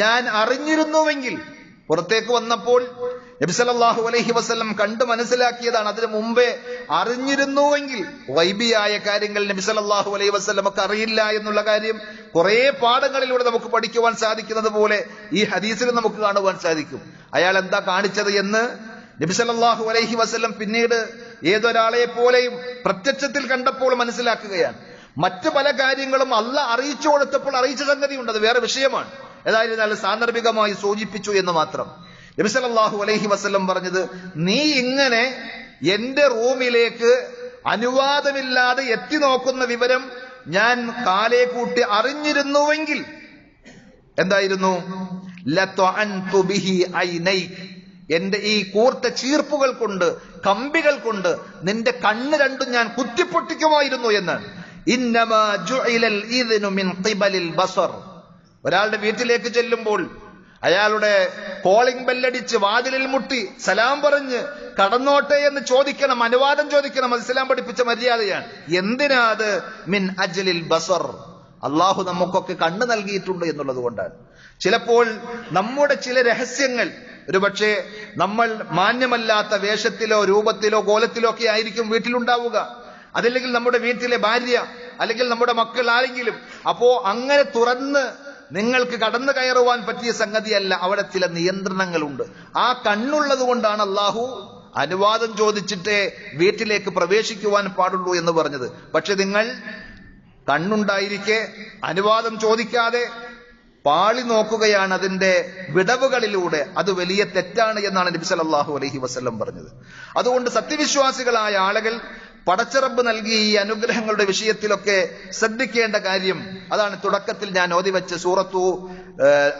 ഞാൻ അറിഞ്ഞിരുന്നുവെങ്കിൽ, പുറത്തേക്ക് വന്നപ്പോൾ നബി സല്ലല്ലാഹു അലൈഹി വസല്ലം കണ്ടു മനസ്സിലാക്കിയതാണ്. അതിനു മുമ്പേ അറിഞ്ഞിരുന്നുവെങ്കിൽ, ഗൈബിയായ കാര്യങ്ങൾ നബി സല്ലല്ലാഹു അലൈഹി വസല്ലമക്ക് അറിയില്ല എന്നുള്ള കാര്യം കുറെ പാഠങ്ങളിലൂടെ നമുക്ക് പഠിക്കുവാൻ സാധിക്കുന്നത് പോലെ ഈ ഹദീസിൽ നമുക്ക് കാണുവാൻ സാധിക്കും. അയാൾ എന്താ കാണിച്ചത് എന്ന് നബി സല്ലല്ലാഹു അലൈഹി വസല്ലം പിന്നീട് ഏതൊരാളെ പോലെയും പ്രത്യക്ഷത്തിൽ കണ്ടപ്പോൾ മനസ്സിലാക്കുകയാണ്. മറ്റു പല കാര്യങ്ങളും അല്ല അറിയിച്ചു കൊടുത്തപ്പോൾ അറിയിച്ച സംഗതിയുണ്ട്, അത് വേറെ വിഷയമാണ്. ഏതായിരുന്നാലും സാന്ദർഭികമായി സൂചിപ്പിച്ചു എന്ന് മാത്രം. നബി സല്ലല്ലാഹു അലൈഹി വസല്ലം പറഞ്ഞത്, നീ ഇങ്ങനെ എന്റെ റൂമിലേക്ക് അനുവാദമില്ലാതെ എത്തി നോക്കുന്ന വിവരം ഞാൻ കാലേ കൂട്ടി അറിഞ്ഞിരുന്നുവെങ്കിൽ എന്തായിരുന്നു? ലതഅൻതു ബിഹി ഐനൈക, എന്റെ ഈ കൂർത്ത ചീർപ്പുകൾ കൊണ്ട്, കമ്പികൾ കൊണ്ട് നിന്റെ കണ്ണ് രണ്ടും ഞാൻ കുത്തിപ്പൊട്ടിക്കുമായിരുന്നു എന്നാണ്. ഇന്നമാ ജുഇലൽ ഇദ്നു മിൻ ഖിബലിൽ ബസർ, ഒരാളുടെ വീട്ടിലേക്ക് ചെല്ലുമ്പോൾ അയാളുടെ കോളിംഗ് ബെല്ലടിച്ച് വാതിലിൽ മുട്ടി സലാം പറഞ്ഞ് കടന്നോട്ടെ എന്ന് ചോദിക്കണം, അനുവാദം ചോദിക്കണം. അത് ഇസ്ലാം പഠിപ്പിച്ച മര്യാദയാണ്. എന്തിനാ അത്? മിൻ അജ്ലിൽ ബസർ, അള്ളാഹു നമുക്കൊക്കെ കണ്ണ് നൽകിയിട്ടുണ്ട് എന്നുള്ളത് കൊണ്ടാണ്. ചിലപ്പോൾ നമ്മുടെ ചില രഹസ്യങ്ങൾ ഒരുപക്ഷെ നമ്മൾ മാന്യമല്ലാത്ത വേഷത്തിലോ രൂപത്തിലോ കോലത്തിലോ ഒക്കെ ആയിരിക്കും വീട്ടിലുണ്ടാവുക. അതല്ലെങ്കിൽ നമ്മുടെ വീട്ടിലെ ഭാര്യ, അല്ലെങ്കിൽ നമ്മുടെ മക്കൾ ആരെങ്കിലും. അപ്പോ അങ്ങനെ തുറന്ന് നിങ്ങൾക്ക് കടന്നു കയറുവാൻ പറ്റിയ സംഗതിയല്ല. അവിടെ ചില നിയന്ത്രണങ്ങളുണ്ട്. ആ കണ്ണുള്ളത് കൊണ്ടാണ് അള്ളാഹു അനുവാദം ചോദിച്ചിട്ടേ വീട്ടിലേക്ക് പ്രവേശിക്കുവാൻ പാടുള്ളൂ എന്ന് പറഞ്ഞത്. പക്ഷെ നിങ്ങൾ കണ്ണുണ്ടായിരിക്കെ അനുവാദം ചോദിക്കാതെ പാളി നോക്കുകയാണ് അതിന്റെ വിടവുകളിലൂടെ. അത് വലിയ തെറ്റാണ് എന്നാണ് നബി സല്ലല്ലാഹു അലൈഹി വസല്ലം പറഞ്ഞത്. അതുകൊണ്ട് സത്യവിശ്വാസികളായ ആളുകൾ പടച്ചറബ് നൽകിയ ഈ അനുഗ്രഹങ്ങളുടെ വിഷയത്തിലൊക്കെ ശ്രദ്ധിക്കേണ്ട കാര്യം അതാണ്. തുടക്കത്തിൽ ഞാൻ ഓതിവെച്ച സൂറത്തു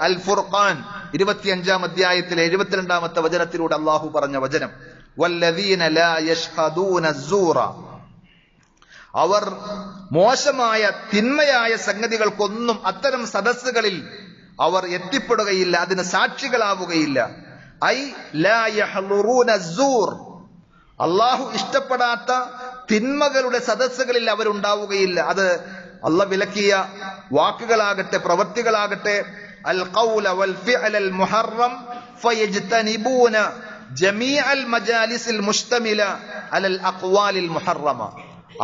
അൽ ഫുർഖാൻ 25-ാം അധ്യായത്തിലെ 72-ാമത്തെ വചനത്തിലൂടെ അള്ളാഹു പറഞ്ഞ വചനം, വല്ലദീന ലാ യശ്ഹദൂന അസ്സൂറ, അവർ മോശമായ തിന്മയായ സംഗതികൾക്കൊന്നും അത്തരം സദസ്സുകളിൽ അവർ എത്തിപ്പെടുകയില്ല, അതിന് സാക്ഷികളാവുകയില്ല. ഐ ലാ യഹ്ളുറൂന അസ്സൂർ, അള്ളാഹു ഇഷ്ടപ്പെടാത്ത തിന്മകളുടെ സദസ്സുകളിൽ അവരുണ്ടാവുകയില്ല. അത് അള്ളാഹ് വിലക്കിയ വാക്കുകളാകട്ടെ പ്രവൃത്തികളാകട്ടെ, അൽ ഖൗല വൽ ഫിഅൽ മുഹറം ഫയജ്തനിബൂന ജമീഅൽ മജാലിസിൽ മുസ്തമില അലൽ അഖ്വാലിൽ മുഹറമ.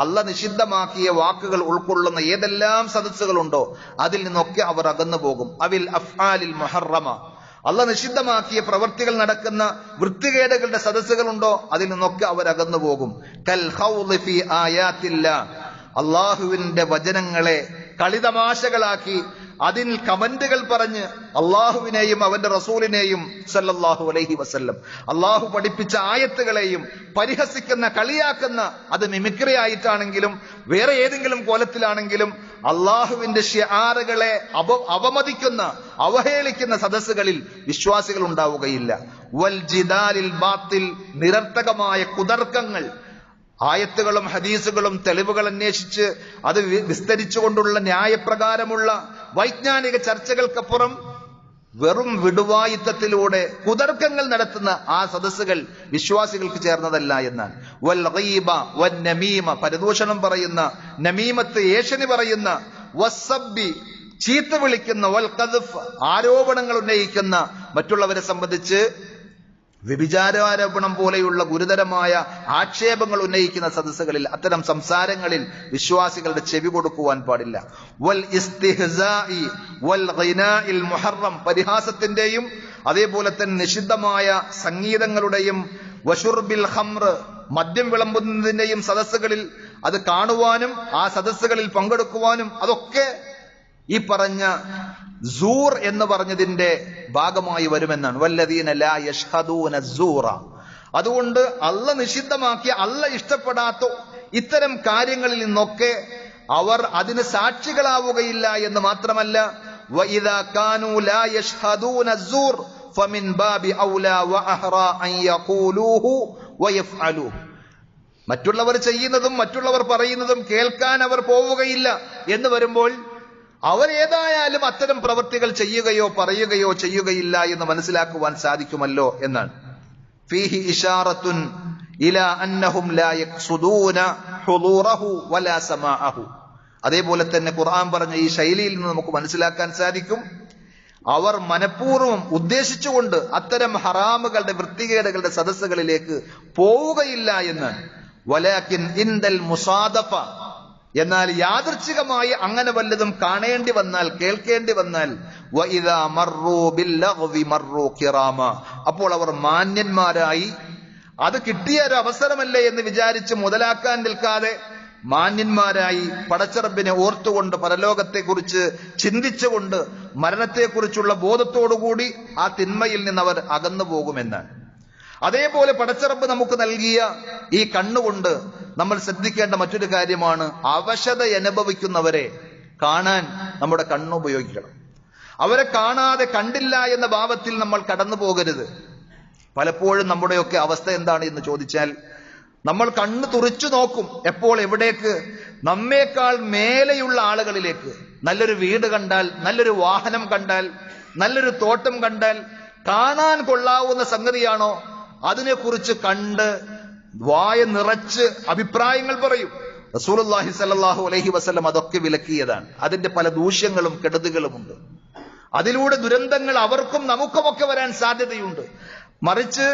അള്ളാഹ് നിഷിദ്ധമാക്കിയ വാക്കുകൾ ഉൾക്കൊള്ളുന്ന ഏതെല്ലാം സദസ്സുകളുണ്ടോ അതിൽ നിന്നൊക്കെ അവർ അകന്നു പോകും. അവിൽ അഫ്ആലിൽ മുഹറമ, അള്ളാഹ് നിഷിദ്ധമാക്കിയ പ്രവർത്തികൾ നടക്കുന്ന വൃത്തികേടുകളുടെ സദസ്സുകളുണ്ടോ അതിൽ നിന്നൊക്കെ അവർ അകന്നു പോകും. കൽ ഖൗളി ഫീ ആയാത്തില്ലാ, അള്ളാഹുവിന്റെ വചനങ്ങളെ കളിതമാശകളാക്കി അതിൽ കമന്റുകൾ പറഞ്ഞ് അള്ളാഹുവിനെയും അവന്റെ റസൂലിനെയും സല്ലല്ലാഹു അലൈഹി വസല്ലം അള്ളാഹു പഠിപ്പിച്ച ആയത്തുകളെയും പരിഹസിക്കുന്ന, കളിയാക്കുന്ന, അത് മിമിക്രി ആയിട്ടാണെങ്കിലും വേറെ ഏതെങ്കിലും കോലത്തിലാണെങ്കിലും അള്ളാഹുവിന്റെ ഷിആറുകളെ അവമതിക്കുന്ന, അവഹേളിക്കുന്ന സദസ്സുകളിൽ വിശ്വാസികൾ ഉണ്ടാവുകയില്ല. വൽ ജിദാലിൽ ബാത്തിൽ, നിരർത്ഥകമായ കുതർക്കങ്ങൾ, ആയത്തുകളും ഹദീസുകളും തെളിവുകൾ അന്വേഷിച്ച് അത് വിസ്തരിച്ചുകൊണ്ടുള്ള ന്യായപ്രകാരമുള്ള വൈജ്ഞാനിക ചർച്ചകൾക്കപ്പുറം വെറും വിടുവായുത്തത്തിലൂടെ കുതർക്കങ്ങൾ നടത്തുന്ന ആ സദസ്സുകൾ വിശ്വാസികൾക്ക് ചേർന്നതല്ല എന്നാണ്. വൽ ഗീബ വൻ നമീമ, പരദൂഷണം പറയുന്ന, നമീമത്ത് ഏഷണി പറയുന്ന, വസ്സബ്ബി ചീത്ത വിളിക്കുന്ന, വൽ ഖദ്ഫ് ആരോപണങ്ങൾ ഉന്നയിക്കുന്ന, മറ്റുള്ളവരെ സംബന്ധിച്ച് വ്യഭിചാരാരോപണം പോലെയുള്ള ഗുരുതരമായ ആക്ഷേപങ്ങൾ ഉന്നയിക്കുന്ന സദസ്സുകളിൽ, അത്തരം സംസാരങ്ങളിൽ വിശ്വാസികളുടെ ചെവി കൊടുക്കുവാൻ പാടില്ല. വൽ ഇസ്തിഹ്സാഇ വൽ ഗിനാഇൽ മുഹറം, പരിഹാസത്തിന്റെയും അതേപോലെ തന്നെ നിഷിദ്ധമായ സംഗീതങ്ങളുടെയും, വശുർബിൽ ഖംർ മദ്യം വിളമ്പുന്നതിന്റെയും സദസ്സുകളിൽ അത് കാണുവാനും ആ സദസ്സുകളിൽ പങ്കെടുക്കുവാനും അതൊക്കെ ഈ പറഞ്ഞ സൂർ എന്ന് പറഞ്ഞതിന്റെ ഭാഗമായി വരുമെന്നാണ്. വല്ലദീന ലാ യശ്ഹദൂന അസ്സൂറ. അതുകൊണ്ട് അള്ളാഹ് നിഷിദ്ധമാക്കിയ, അള്ളാഹ് ഇഷ്ടപ്പെടാത്ത ഇത്തരം കാര്യങ്ങളിൽ നിന്നൊക്കെ അവർ അതിന് സാക്ഷികളാവുകയില്ല എന്ന് മാത്രമല്ല, വഇദാ കാനൂ ലാ യശ്ഹദൂന അസ്സൂർ ഫമിൻ ബാബി ഔലാ വഅഹ്റാ അൻ യഖൂലൂഹു വയഫ്അലൂഹു. മറ്റുള്ളവർ ചെയ്യുന്നതും മറ്റുള്ളവർ പറയുന്നതും കേൾക്കാൻ അവർ പോവുകയില്ല എന്ന് വരുമ്പോൾ അവരേതായാലും അത്തരം പ്രവൃത്തികൾ ചെയ്യുകയോ പറയുകയോ ചെയ്യുകയില്ല എന്ന് മനസ്സിലാക്കുവാൻ സാധിക്കുമല്ലോ എന്നാണ്. ഫീഹി ഇശാറത്തുൻ ഇലാ അന്നഹും ലാ യഖ്സുദൂന ഹുദൂറഹു വലാ സമാഅഹു. അതേപോലെ തന്നെ ഖുർആൻ പറഞ്ഞ ഈ ശൈലിയിൽ നിന്ന് നമുക്ക് മനസ്സിലാക്കാൻ സാധിക്കും, അവർ മനഃപൂർവ്വം ഉദ്ദേശിച്ചുകൊണ്ട് അത്തരം ഹറാമുകളുടെ വൃത്തികേടുകളുടെ സദസ്സുകളിലേക്ക് പോവുകയില്ല എന്ന്. വലാകിൻ ഇൻദൽ മുസാദഫ, എന്നാൽ യാദൃച്ഛികമായി അങ്ങനെ വല്ലതും കാണേണ്ടി വന്നാൽ, കേൾക്കേണ്ടി വന്നാൽ, വഇദാ മർറൂ ബില്ലഗ്വി മർറൂ കിറാമ, അപ്പോൾ അവർ മാന്യന്മാരായി, അത് കിട്ടിയ ഒരു അവസരമല്ലേ എന്ന് വിചാരിച്ച് മുതലാക്കാൻ നിൽക്കാതെ മാന്യന്മാരായി പടച്ചറബിനെ ഓർത്തുകൊണ്ട്, പരലോകത്തെക്കുറിച്ച് ചിന്തിച്ചുകൊണ്ട്, മരണത്തെക്കുറിച്ചുള്ള ബോധത്തോടുകൂടി ആ തിന്മയിൽ നിന്ന് അവർ അകന്നു പോകുമെന്നാണ്. അതേപോലെ പടച്ചറബ് നമുക്ക് നൽകിയ ഈ കണ്ണുകൊണ്ട് നമ്മൾ ശ്രദ്ധിക്കേണ്ട മറ്റൊരു കാര്യമാണ്, അവശത അനുഭവിക്കുന്നവരെ കാണാൻ നമ്മുടെ കണ്ണ് ഉപയോഗിക്കണം. അവരെ കാണാതെ കണ്ടില്ല എന്ന ഭാവത്തിൽ നമ്മൾ കടന്നു പോകരുത്. പലപ്പോഴും നമ്മുടെയൊക്കെ അവസ്ഥ എന്താണ് എന്ന് ചോദിച്ചാൽ, നമ്മൾ കണ്ണ് തുറിച്ചു നോക്കും. എപ്പോൾ? എവിടേക്ക്? നമ്മേക്കാൾ മേലെയുള്ള ആളുകളിലേക്ക്. നല്ലൊരു വീട് കണ്ടാൽ, നല്ലൊരു വാഹനം കണ്ടാൽ, നല്ലൊരു തോട്ടം കണ്ടാൽ, കാണാൻ കൊള്ളാവുന്ന സംഗതിയാണോ അതിനെക്കുറിച്ച് കണ്ട് വായ നിറച്ച് അഭിപ്രായങ്ങൾ പറയും. റസൂലുള്ളാഹി സ്വല്ലല്ലാഹു അലൈഹി വസല്ലം അതൊക്കെ വിലക്കിയതാണ്. അതിന്റെ പല ദൂഷ്യങ്ങളും കെടുതികളുമുണ്ട്. അതിലൂടെ ദുരന്തങ്ങൾ അവർക്കും നമുക്കുമൊക്കെ വരാൻ സാധ്യതയുണ്ട്. മറിച്ച്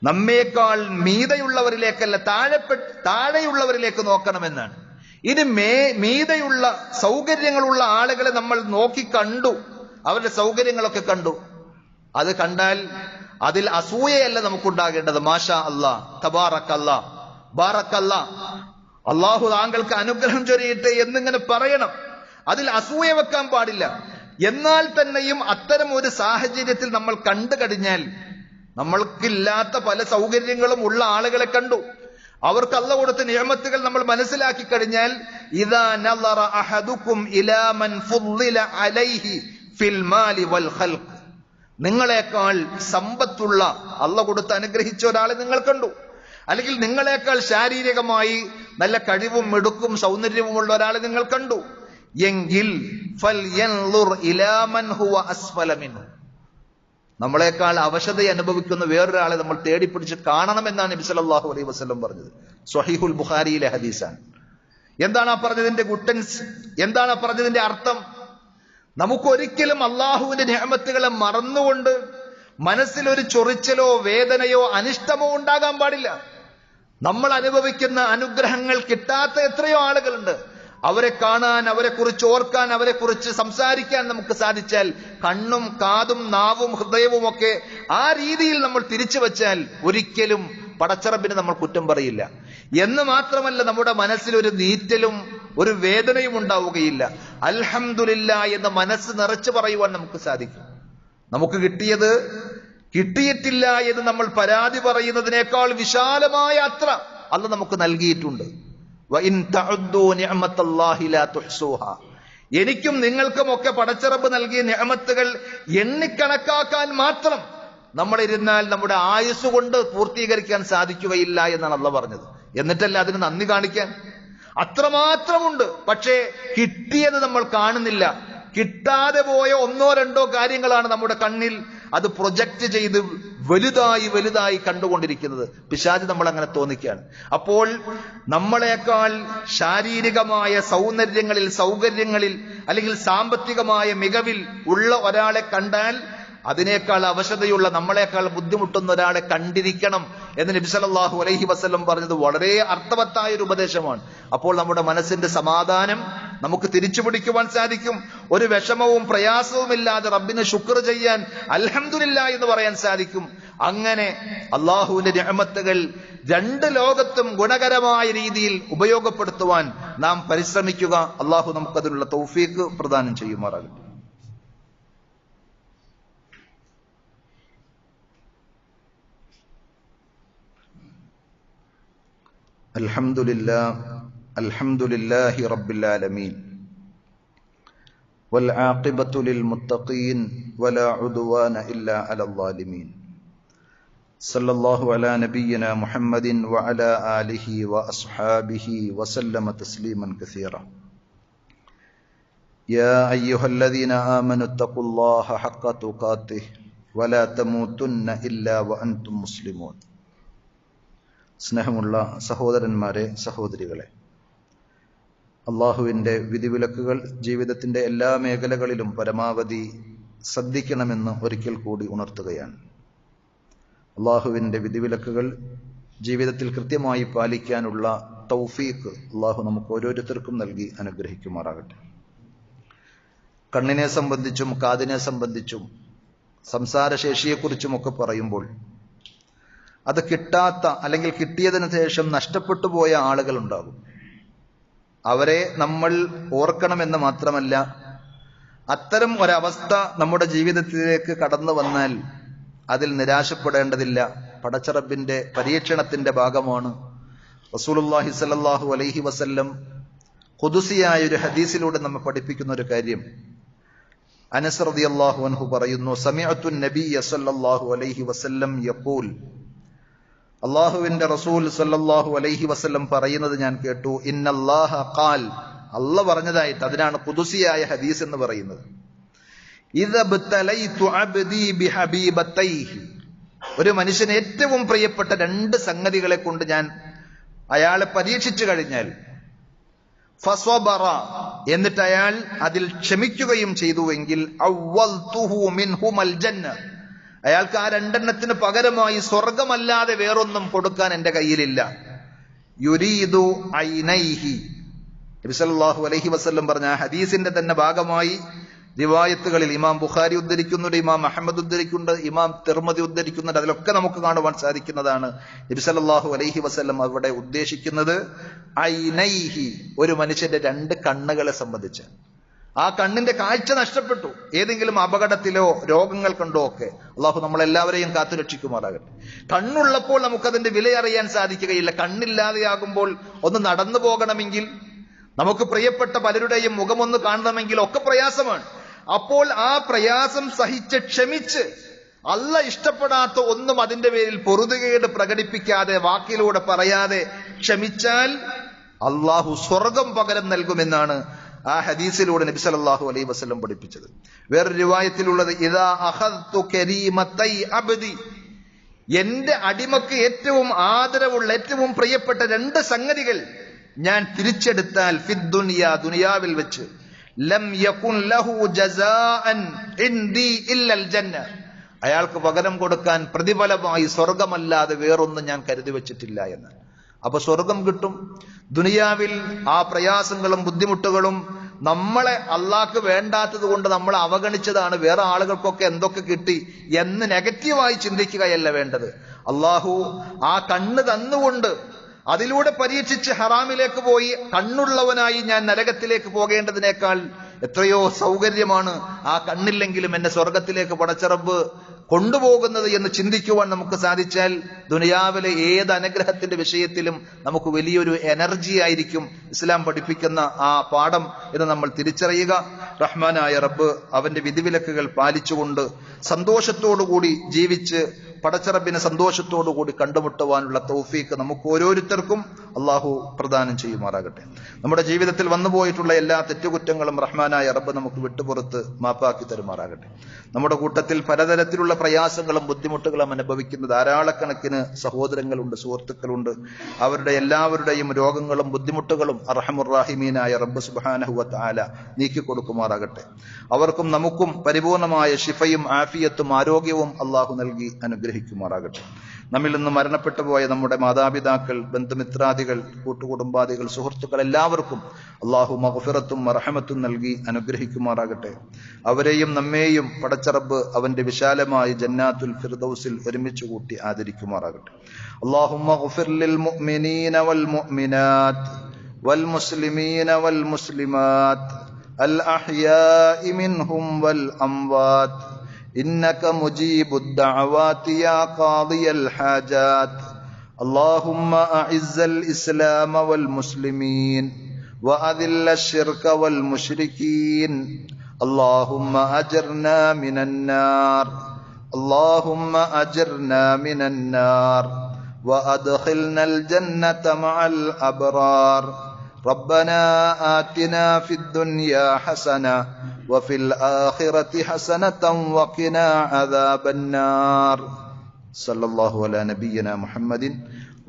നമ്മേക്കാൾ മീതയുള്ളവരിലേക്കല്ല, താഴെയുള്ളവരിലേക്ക് നോക്കണമെന്നാണ്. ഇനി മീതയുള്ള സൗകര്യങ്ങളുള്ള ആളുകളെ നമ്മൾ നോക്കി കണ്ടു, അവരുടെ സൗകര്യങ്ങളൊക്കെ കണ്ടു. അത് കണ്ടാൽ അതിൽ അസൂയയല്ല നമുക്കുണ്ടാകേണ്ടത്. മാഷാ അല്ലാ, തബാറക്കല്ലാ, ബാറക്കല്ലാ, അള്ളാഹു താങ്കൾക്ക് അനുഗ്രഹം ചൊരിയട്ടെ എന്നിങ്ങനെ പറയണം. അതിൽ അസൂയ വെക്കാൻ പാടില്ല. എന്നാൽ തന്നെയും അത്തരം ഒരു സാഹചര്യത്തിൽ നമ്മൾ കണ്ടു കഴിഞ്ഞാൽ, നമ്മൾക്കില്ലാത്ത പല സൗകര്യങ്ങളും ഉള്ള ആളുകളെ കണ്ടു, അവർക്ക് അല്ലാഹു കൊടുത്ത നിഅമത്തുകൾ നമ്മൾ മനസ്സിലാക്കി കഴിഞ്ഞാൽ, ഇദാ നളറ അഹദുക്കും ഇലാ മൻ ഫുദ്ദില അലൈഹി ഫിൽ മാലി വൽ ഖൽഖ്, നിങ്ങളെക്കാൾ സമ്പത്തുള്ള അല്ലാഹു കൊടുത്ത് അനുഗ്രഹിച്ച ഒരാളെ നിങ്ങൾ കണ്ടു, അല്ലെങ്കിൽ നിങ്ങളെക്കാൾ ശാരീരികമായി നല്ല കഴിവും മിടുക്കും സൗന്ദര്യവുമുള്ള ഒരാളെ നിങ്ങൾ കണ്ടു എങ്കിൽ ഫൽയൻളുർ ഇലാ മൻ ഹുവ അസ്ഫല മിൻഹു, നമ്മളെക്കാൾ അവശത അനുഭവിക്കുന്ന വേറൊരാളെ നമ്മൾ തേടിപ്പിടിച്ച് കാണണമെന്നാണ് നബി സല്ലല്ലാഹു അലൈഹി വസല്ലം പറഞ്ഞത്. സ്വഹീഹുൽ ബുഖാരിയിലെ ഹദീസാണ്. എന്താണ് ആ പറഞ്ഞതിന്റെ ഗുട്ടൻസ്? എന്താണ് ആ പറഞ്ഞതിന്റെ അർത്ഥം? നമുക്കൊരിക്കലും അള്ളാഹുവിന്റെ നിഅമത്തുകളെ മറന്നുകൊണ്ട് മനസ്സിലൊരു ചൊറിച്ചലോ വേദനയോ അനിഷ്ടമോ ഉണ്ടാകാൻ പാടില്ല. നമ്മൾ അനുഭവിക്കുന്ന അനുഗ്രഹങ്ങൾ കിട്ടാത്ത എത്രയോ ആളുകളുണ്ട്. അവരെ കാണാൻ, അവരെ കുറിച്ച് ഓർക്കാൻ, അവരെ കുറിച്ച് സംസാരിക്കാൻ നമുക്ക് സാധിച്ചാൽ, കണ്ണും കാതും നാവും ഹൃദയവും ഒക്കെ ആ രീതിയിൽ നമ്മൾ തിരിച്ചു വച്ചാൽ ഒരിക്കലും പടച്ചറബിന് നമ്മൾ കുറ്റം പറയില്ല. എന്ന് മാത്രമല്ല, നമ്മുടെ മനസ്സിൽ ഒരു നീറ്റലും ഒരു വേദനയും ഉണ്ടാവുകയില്ല. അൽഹംദുലില്ലാഹ് എന്ന് മനസ്സ് നിറച്ചു പറയുവാൻ നമുക്ക് സാധിക്കും. നമുക്ക് കിട്ടിയത് കിട്ടിയിട്ടില്ല എന്ന് നമ്മൾ പരാതി പറയുന്നതിനേക്കാൾ വിശാലമായ അത്ര അല്ലാഹു നമുക്ക് നൽകിയിട്ടുണ്ട്. വഇൻ തഉദ്ദൂ നിഅമത്തല്ലാഹി ലാ തുഹ്സൂഹാ, എനിക്കും നിങ്ങൾക്കും ഒക്കെ പടച്ചറബ് നൽകിയ നിഅമത്തുകൾ എണ്ണിക്കണക്കാക്കാൻ മാത്രം നമ്മൾ ഇരുന്നാൽ നമ്മുടെ ആയുസ് കൊണ്ട് പൂർത്തീകരിക്കാൻ സാധിക്കുകയില്ല എന്നാണ് അല്ലാഹു പറഞ്ഞത്. എന്നിട്ടല്ല അതിന് നന്ദി കാണിക്കാൻ? അത്രമാത്രമുണ്ട്. പക്ഷേ കിട്ടിയത് നമ്മൾ കാണുന്നില്ല. കിട്ടാതെ പോയ ഒന്നോ രണ്ടോ കാര്യങ്ങളാണ് നമ്മുടെ കണ്ണിൽ അത് പ്രൊജക്റ്റ് ചെയ്ത് വലുതായി വലുതായി കണ്ടുകൊണ്ടിരിക്കുന്നത്. പിശാച് നമ്മൾ അങ്ങനെ തോന്നിക്കുകയാണ്. അപ്പോൾ നമ്മളെക്കാൾ ശാരീരികമായ സൗന്ദര്യങ്ങളിൽ, സൗകര്യങ്ങളിൽ, അല്ലെങ്കിൽ സാമ്പത്തികമായ മികവിൽ ഉള്ള ഒരാളെ കണ്ടാൽ അതിനേക്കാൾ അവശതയുള്ള, നമ്മളെക്കാൾ ബുദ്ധിമുട്ടുന്ന ഒരാളെ കണ്ടിരിക്കണം എന്ന് നബി സല്ലല്ലാഹു അലൈഹി വസല്ലം പറഞ്ഞത് വളരെ അർത്ഥവത്തായ ഒരു ഉപദേശമാണ്. അപ്പോൾ നമ്മുടെ മനസ്സിന്റെ സമാധാനം നമുക്ക് തിരിച്ചു പിടിക്കുവാൻ സാധിക്കും. ഒരു വിഷമവും പ്രയാസവും ഇല്ലാതെ റബ്ബിന് ശുക്ർ ചെയ്യാൻ, അൽഹംദുലില്ലാഹ് എന്ന് പറയാൻ സാധിക്കും. അങ്ങനെ അള്ളാഹുവിന്റെ നിഅമത്തുകൾ രണ്ട് ലോകത്തും ഗുണകരമായ രീതിയിൽ ഉപയോഗപ്പെടുത്തുവാൻ നാം പരിശ്രമിക്കുക. അള്ളാഹു നമുക്കതിനുള്ള തൗഫീഖ് പ്രദാനം ചെയ്യുമാറാകട്ടെ. അൽഹംദുലില്ലാഹി റബ്ബിൽ ആലമീൻ വൽ ആഖിബത്തു ലിൽ മുത്തഖീൻ വലാ ഉദ്വാന ഇല്ലാ അലൽ ളാലിമീൻ. സല്ലല്ലാഹു അലാ നബിയ്യിനാ മുഹമ്മദിൻ വഅലാ ആലിഹി വഅസ്ഹാബിഹി വസല്ലമ തസ്ലീമൻ കസീറ. യാ അയ്യുഹല്ലദീന ആമനു തഖുല്ലാഹ ഹഖ്ക തുഖാതിഹി വലാ തമൂതുന്ന ഇല്ലാ വഅൻതും മുസ്ലിമൂൻ. സ്നേഹമുള്ള സഹോദരന്മാരെ, സഹോദരികളെ, അള്ളാഹുവിൻ്റെ വിധിവിലക്കുകൾ ജീവിതത്തിൻ്റെ എല്ലാ മേഖലകളിലും പരമാവധി ശ്രദ്ധിക്കണമെന്ന് ഒരിക്കൽ കൂടി ഉണർത്തുകയാണ്. അള്ളാഹുവിൻ്റെ വിധിവിലക്കുകൾ ജീവിതത്തിൽ കൃത്യമായി പാലിക്കാനുള്ള തൗഫീഖ് അള്ളാഹു നമുക്ക് ഓരോരുത്തർക്കും നൽകി അനുഗ്രഹിക്കുമാറാകട്ടെ. കണ്ണിനെ സംബന്ധിച്ചും കാതിനെ സംബന്ധിച്ചും സംസാരശേഷിയെക്കുറിച്ചുമൊക്കെ പറയുമ്പോൾ അത് കിട്ടാത്ത, അല്ലെങ്കിൽ കിട്ടിയതിനു ശേഷം നഷ്ടപ്പെട്ടു പോയ ആളുകൾ ഉണ്ടാകും. അവരെ നമ്മൾ ഓർക്കണമെന്ന് മാത്രമല്ല, അത്തരം ഒരവസ്ഥ നമ്മുടെ ജീവിതത്തിലേക്ക് കടന്നു വന്നാൽ അതിൽ നിരാശപ്പെടേണ്ടതില്ല. പടച്ചറബിന്റെ പരീക്ഷണത്തിന്റെ ഭാഗമാണ്. റസൂലുള്ളാഹി സ്വല്ലല്ലാഹു അലൈഹി വസല്ലം ഖുദ്സിയായ ഒരു ഹദീസിലൂടെ നമ്മെ പഠിപ്പിക്കുന്ന ഒരു കാര്യം. അനസ് റളിയല്ലാഹു അൻഹു പറയുന്നു, സമിഅതു നബിയ്യ സ്വല്ലല്ലാഹു അലൈഹി വസല്ലം യഖൂൽ, അള്ളാഹുവിന്റെ റസൂൽ സല്ലല്ലാഹു അലൈഹി വസല്ലം പറയുന്നത് ഞാൻ കേട്ടു. ഇന്നല്ലാഹ ഖാൽ, അല്ലാഹ് പറഞ്ഞതായിട്ട്. അതിനാണ് ഖുദ്സിയായ ഹദീസ് എന്ന് പറയുന്നത്. ഇദബ്തലൈതു അബ്ദി ബിഹബീബതൈഹി, ഒരു മനുഷ്യന് ഏറ്റവും പ്രിയപ്പെട്ട രണ്ട് സംഗതികളെ കൊണ്ട് ഞാൻ അയാളെ പരീക്ഷിച്ചു കഴിഞ്ഞാൽ, ഫസ്വബറ, എന്നിട്ട് അയാൾ അതിൽ ക്ഷമിക്കുകയും ചെയ്തുവെങ്കിൽ, അവ്വൽതുഹു മിൻഹുമൽ ജന്ന, അയാൾക്ക് ആ രണ്ടെണ്ണത്തിന് പകരമായി സ്വർഗമല്ലാതെ വേറൊന്നും കൊടുക്കാൻ എന്റെ കയ്യിലില്ല. യുരീദു ഐനൈഹി. നബി സല്ലല്ലാഹു അലൈഹി വസല്ലം പറഞ്ഞ ആ ഹദീസിന്റെ തന്നെ ഭാഗമായി റിവായത്തുകളിൽ ഇമാം ബുഖാരി ഉദ്ധരിക്കുന്നുണ്ട്, ഇമാം അഹമ്മദ് ഉദ്ധരിക്കുന്നുണ്ട്, ഇമാം തിർമദി ഉദ്ധരിക്കുന്നുണ്ട്. അതിലൊക്കെ നമുക്ക് കാണുവാൻ സാധിക്കുന്നതാണ് നബി സല്ലല്ലാഹു അലൈഹി വസല്ലം അവിടെ ഉദ്ദേശിക്കുന്നത് ഐനൈഹി, ഒരു മനുഷ്യന്റെ രണ്ട് കണ്ണുകളെ സംബന്ധിച്ച്. ആ കണ്ണിന്റെ കാഴ്ച നഷ്ടപ്പെട്ടു, ഏതെങ്കിലും അപകടത്തിലോ രോഗങ്ങൾ കൊണ്ടോ ഒക്കെ. അള്ളാഹു നമ്മളെല്ലാവരെയും കാത്തുരക്ഷിക്കുമാറാകട്ടെ. കണ്ണുള്ളപ്പോൾ നമുക്കതിന്റെ വില അറിയാൻ സാധിക്കുകയില്ല. കണ്ണില്ലാതെയാകുമ്പോൾ ഒന്ന് നടന്നു പോകണമെങ്കിൽ, നമുക്ക് പ്രിയപ്പെട്ട പലരുടെയും മുഖമൊന്ന് കാണണമെങ്കിൽ ഒക്കെ പ്രയാസമാണ്. അപ്പോൾ ആ പ്രയാസം സഹിച്ച് ക്ഷമിച്ച് അല്ലാഹ് ഇഷ്ടപ്പെടാത്ത ഒന്നും അതിന്റെ പേരിൽ പൊറുതുകേട് പ്രകടിപ്പിക്കാതെ വാക്കിലൂടെ പറയാതെ ക്ഷമിച്ചാൽ അള്ളാഹു സ്വർഗം പകരം നൽകുമെന്നാണ് ആ ഹദീസിലൂടെ നബി സല്ലല്ലാഹു അലൈഹി വസല്ലം പഠിപ്പിച്ചത്. വേറൊരു റിവായത്തിലുള്ളത് ഇദാ അഖദ്തു കരീമതൈ അബ്ദി, എന്റെ അടിമക്ക് ഏറ്റവും ആദരവുള്ള ഏറ്റവും പ്രിയപ്പെട്ട രണ്ട് സംഗതികൾ ഞാൻ തിരിച്ചെടുത്താൽ ഫിദ് ദുനിയ, ദുനിയാവിൽ വെച്ച്, ലം യകുൻ ലഹു ജസാഅൻ ഇൻദി ഇല്ലൽ ജന്ന, അയാൾക്ക് പകരം കൊടുക്കാൻ പ്രതിഫലമായി സ്വർഗമല്ലാതെ വേറൊന്നും ഞാൻ കരുതി വെച്ചിട്ടില്ല എന്ന്. അപ്പൊ സ്വർഗം കിട്ടും. ദുനിയാവിൽ ആ പ്രയാസങ്ങളും ബുദ്ധിമുട്ടുകളും നമ്മളെ അള്ളാഹ്ക്ക് വേണ്ടാത്തത് കൊണ്ട് നമ്മൾ അവഗണിച്ചതാണ്, വേറെ ആളുകൾക്കൊക്കെ എന്തൊക്കെ കിട്ടി എന്ന് നെഗറ്റീവായി ചിന്തിക്കുകയല്ല വേണ്ടത്. അള്ളാഹു ആ കണ്ണ് തന്നുകൊണ്ട് അതിലൂടെ പരീക്ഷിച്ച് ഹറാമിലേക്ക് പോയി കണ്ണുള്ളവനായി ഞാൻ നരകത്തിലേക്ക് പോകേണ്ടതിനേക്കാൾ എത്രയോ സൗകര്യമാണ് ആ കണ്ണില്ലെങ്കിലും എന്നെ സ്വർഗത്തിലേക്ക് പടച്ചറബ് കൊണ്ടുപോകുന്നത് എന്ന് ചിന്തിക്കുവാൻ നമുക്ക് സാധിച്ചാൽ ദുനിയാവിലെ ഏത് അനുഗ്രഹത്തിന്റെ വിഷയത്തിലും നമുക്ക് വലിയൊരു എനർജി ആയിരിക്കും ഇസ്ലാം പഠിപ്പിക്കുന്ന ആ പാഠം എന്ന് നമ്മൾ തിരിച്ചറിയുക. റഹ്മാനായ റബ്ബ് അവന്റെ വിധിവിലക്കുകൾ പാലിച്ചുകൊണ്ട് സന്തോഷത്തോടുകൂടി ജീവിച്ച് പടച്ചറബിനെ സന്തോഷത്തോടുകൂടി കണ്ടുമുട്ടുവാനുള്ള തൗഫീക്ക് നമുക്ക് ഓരോരുത്തർക്കും അള്ളാഹു പ്രദാനം ചെയ്യുമാറാകട്ടെ. നമ്മുടെ ജീവിതത്തിൽ വന്നുപോയിട്ടുള്ള എല്ലാ തെറ്റുകുറ്റങ്ങളും റഹ്മാനായ റബ്ബ് നമുക്ക് വിട്ടുപുറത്ത് മാപ്പാക്കി തരുമാറാകട്ടെ. നമ്മുടെ കൂട്ടത്തിൽ പലതരത്തിലുള്ള പ്രയാസങ്ങളും ബുദ്ധിമുട്ടുകളും അനുഭവിക്കുന്ന ധാരാളക്കണക്കിന് സഹോദരങ്ങളുണ്ട്, സുഹൃത്തുക്കളുണ്ട്. അവരുടെ എല്ലാവരുടെയും രോഗങ്ങളും ബുദ്ധിമുട്ടുകളും അർഹമുർ റഹീമീനായ റബ്ബ് സുബ്ഹാനഹു വ തആല നീക്കി കൊടുക്കുമാറാകട്ടെ. അവർക്കും നമുക്കും പരിപൂർണമായ ശിഫയും ആഫിയത്തും ആരോഗ്യവും അള്ളാഹു നൽകി അനുഗ്രഹിക്കുമാറാകട്ടെ. നമ്മിൽ നിന്ന് മരണപ്പെട്ടു പോയ നമ്മുടെ മാതാപിതാക്കൾ, ബന്ധുമിത്രാദികൾ, കൂട്ടുകുടുംബാദികൾ, സുഹൃത്തുക്കൾ എല്ലാവർക്കും അള്ളാഹു മഗ്ഫിറത്തും മർഹമത്തും നൽകി അനുഗ്രഹിക്കുമാറാകട്ടെ. അവരെയും നമ്മെയും പടച്ചറബ് അവന്റെ വിശാലമായ ജന്നാത്തുൽ ഫിർദൗസിൽ ഒരുമിച്ച് കൂട്ടി ആദരിക്കുമാറാകട്ടെ. അല്ലാഹുമ്മ ഗ്ഫിർ ലിൽ മുഅ്മിനീന വൽ മുഅ്മിനാത്ത് വൽ മുസ്ലിമീന വൽ മുസ്ലിമാത്ത് അൽ അഹ്യാഇ മിൻഹും വൽ അംവാത്ത് إنك مجيب الدعوات يا قاضي الحاجات. اللهم أعز الإسلام والمسلمين وأذل الشرك والمشركين. اللهم أجرنا من النار، اللهم أجرنا من النار وأدخلنا الجنة مع الأبرار. ربنا آتنا في الدنيا حسنة وفي الآخرة حسنة وقنا عذاب النار. صلى الله على نبينا محمد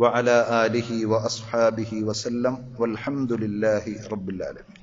وعلى آله وأصحابه وسلم والحمد لله رب العالمين.